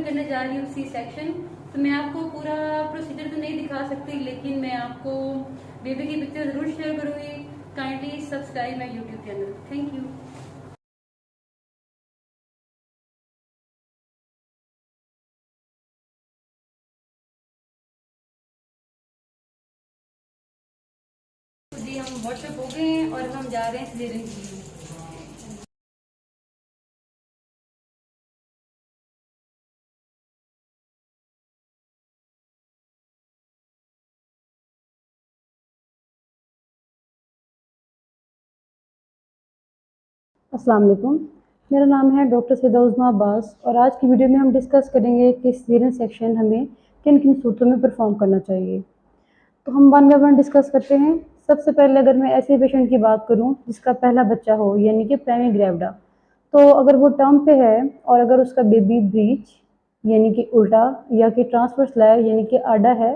मैं करने जा रही हूँ सी सेक्शन। तो मैं आपको पूरा प्रोसीजर तो नहीं दिखा सकती, लेकिन मैं आपको बेबी की पिक्चर जरूर शेयर करूंगी। Kindly subscribe my YouTube channel. Thank you. जी हम वॉशअप हो गए हैं और हम जा रहे हैं सिजेरियन के लिए। अस्सलाम वालेकुम। मेरा नाम है डॉक्टर सैदा उज़्मा अब्बास और आज की वीडियो में हम डिस्कस करेंगे कि सिजेरियन सेक्शन हमें किन किन सूरतों में परफॉर्म करना चाहिए। तो हम वन बाय वन डिस्कस करते हैं। सबसे पहले अगर मैं ऐसे पेशेंट की बात करूं जिसका पहला बच्चा हो यानी कि प्राइमरी ग्रेविडा, तो अगर वो टर्म पे है और अगर उसका बेबी ब्रीच यानी कि उल्टा या कि ट्रांसवर्स लाया यानी कि आड़ा है,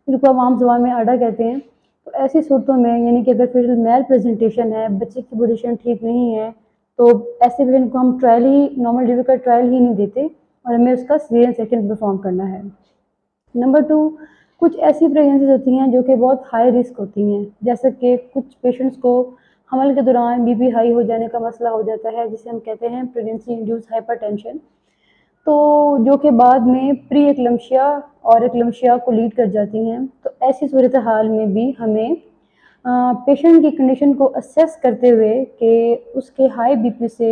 जिनको हम आम ज़बान में आड़ा कहते हैं, तो ऐसी सूरतों में यानी कि अगर फिर मेल प्रेजेंटेशन है, बच्चे की पोजीशन ठीक नहीं है, तो ऐसे पेशेंट को हम ट्रायल ही नॉर्मल डिलीवरी का ट्रायल ही नहीं देते और हमें उसका सिजेरियन सेक्शन परफॉर्म करना है। नंबर 2, कुछ ऐसी प्रेगनेंसीज होती हैं जो कि बहुत हाई रिस्क होती हैं, जैसे कि कुछ पेशेंट्स को हमल के दौरान बीपी हाई हो जाने का मसला हो जाता है, जिसे हम कहते हैं प्रेगनेंसी इंड्यूस हाइपरटेंशन, तो जो कि बाद में प्री एक्लम्शिया और एक्लम्शिया को लीड कर जाती हैं। तो ऐसी सूरत हाल में भी हमें पेशेंट की कंडीशन को असेस करते हुए कि उसके हाई बीपी से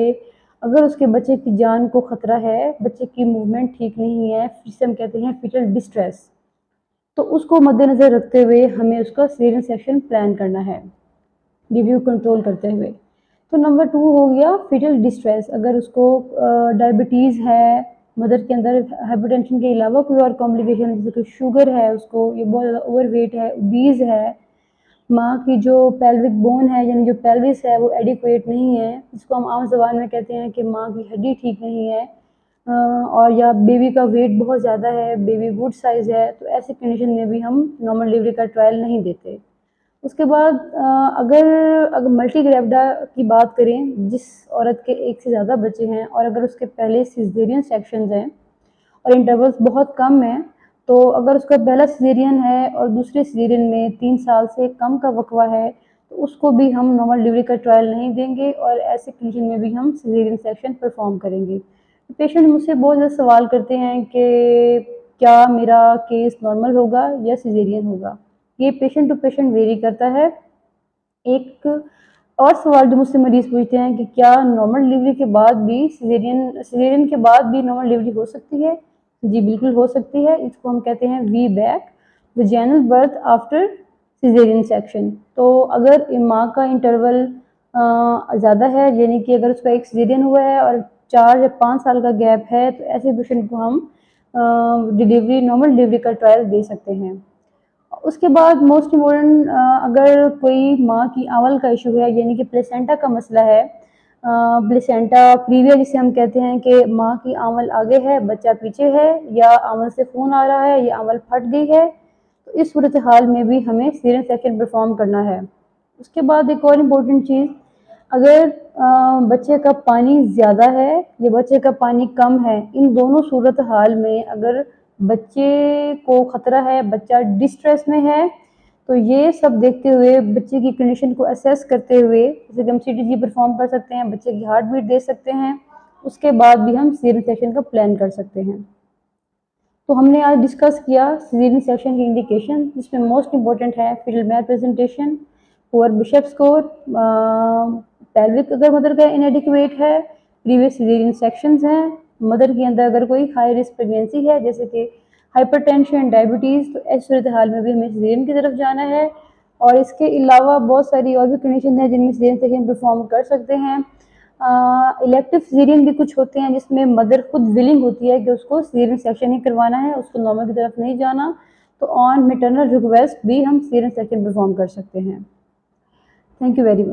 अगर उसके बच्चे की जान को ख़तरा है, बच्चे की मूवमेंट ठीक नहीं है, जिसे हम कहते हैं फीटल डिस्ट्रेस, तो उसको मद्देनज़र रखते हुए हमें उसका सिजेरियन सेक्शन प्लान करना है बीपी को कंट्रोल करते हुए। तो नंबर 2 हो गया फीटल डिस्ट्रेस। अगर उसको डायबिटीज़ है, मदर के अंदर हाइपरटेंशन के अलावा कोई और कॉम्प्लिकेशन जैसे कि शुगर है, उसको ये बहुत ज़्यादा ओवरवेट है, ओबीज़ है, माँ की जो पेल्विक बोन है यानी जो पेल्विस है वो एडिक्वेट नहीं है, जिसको हम आम ज़बान में कहते हैं कि माँ की हड्डी ठीक नहीं है, और या बेबी का वेट बहुत ज़्यादा है, बेबी गुड साइज़ है, तो ऐसी कंडीशन में भी हम नॉर्मल डिलीवरी का ट्रायल नहीं देते। उसके बाद अगर मल्टी ग्रेविडा की बात करें, जिस औरत के एक से ज़्यादा बच्चे हैं और अगर उसके पहले सिजेरियन सेक्शंस हैं और इंटरवल्स बहुत कम हैं, तो अगर उसका पहला सिजेरियन है और दूसरे सिजेरियन में 3 साल से कम का वकवा है, तो उसको भी हम नॉर्मल डिलीवरी का ट्रायल नहीं देंगे और ऐसे कंडीशन में भी हम सिजेरियन सेक्शन परफॉर्म करेंगे। तो पेशेंट मुझसे बहुत ज़्यादा सवाल करते हैं कि क्या मेरा केस नॉर्मल होगा या सिजेरियन होगा। ये पेशेंट टू पेशेंट वेरी करता है। एक और सवाल जो मुझसे मरीज़ पूछते हैं कि क्या नॉर्मल डिलीवरी के बाद भी सिजेरियन के बाद भी नॉर्मल डिलीवरी हो सकती है? जी बिल्कुल हो सकती है। इसको हम कहते हैं VBAC, vaginal birth after caesarean section. तो अगर माँ का इंटरवल ज़्यादा है यानी कि अगर उसका एक सिजेरियन हुआ है और 4 या 5 साल का गैप है, तो ऐसे पेशेंट को हम नॉर्मल डिलीवरी का ट्रायल दे सकते हैं। उसके बाद मोस्ट इम्पोर्टेंट, अगर कोई माँ की आंवल का इशू है यानी कि प्लेसेंटा का मसला है, प्लेसेंटा प्रीविया जिसे हम कहते हैं कि माँ की आंवल आगे है बच्चा पीछे है, या आंवल से खून आ रहा है या आंवल फट गई है, तो इस सूरत हाल में भी हमें सिजेरियन सेक्शन परफॉर्म करना है। उसके बाद एक और इम्पोर्टेंट चीज़, अगर बच्चे का पानी ज़्यादा है या बच्चे का पानी कम है, इन दोनों सूरत हाल में अगर बच्चे को ख़तरा है, बच्चा डिस्ट्रेस में है, तो ये सब देखते हुए बच्चे की कंडीशन को असेस करते हुए जैसे कि हम सीटीजी परफॉर्म कर सकते हैं, बच्चे की हार्ट बीट दे सकते हैं, उसके बाद भी हम सिजेरियन सेक्शन का प्लान कर सकते हैं। तो हमने आज डिस्कस किया सिजेरियन सेक्शन की इंडिकेशन, जिसमें मोस्ट इम्पोर्टेंट है foetal mal presentation, poor Bishop score, pelvic अगर मदर का इनएडिक्वेट है, प्रीवियस सिजेरियन सेक्शंस हैं, मदर के अंदर अगर कोई हाई रिस्क प्रेगनेंसी है जैसे कि हाइपरटेंशन, डायबिटीज़, तो ऐसी सूरत हाल में भी हमें सिजेरियन की तरफ जाना है। और इसके अलावा बहुत सारी और भी कंडीशन है जिनमें सिजेरियन सेक्शन परफॉर्म कर सकते हैं। इलेक्टिव सिजेरियन भी कुछ होते हैं जिसमें मदर खुद विलिंग होती है कि उसको सिजेरियन सेक्शन ही करवाना है, उसको नॉर्मल की तरफ नहीं जाना, तो ऑन मैटरनल रिक्वेस्ट भी हम सिजेरियन सेक्शन परफॉर्म कर सकते हैं। Thank you very much.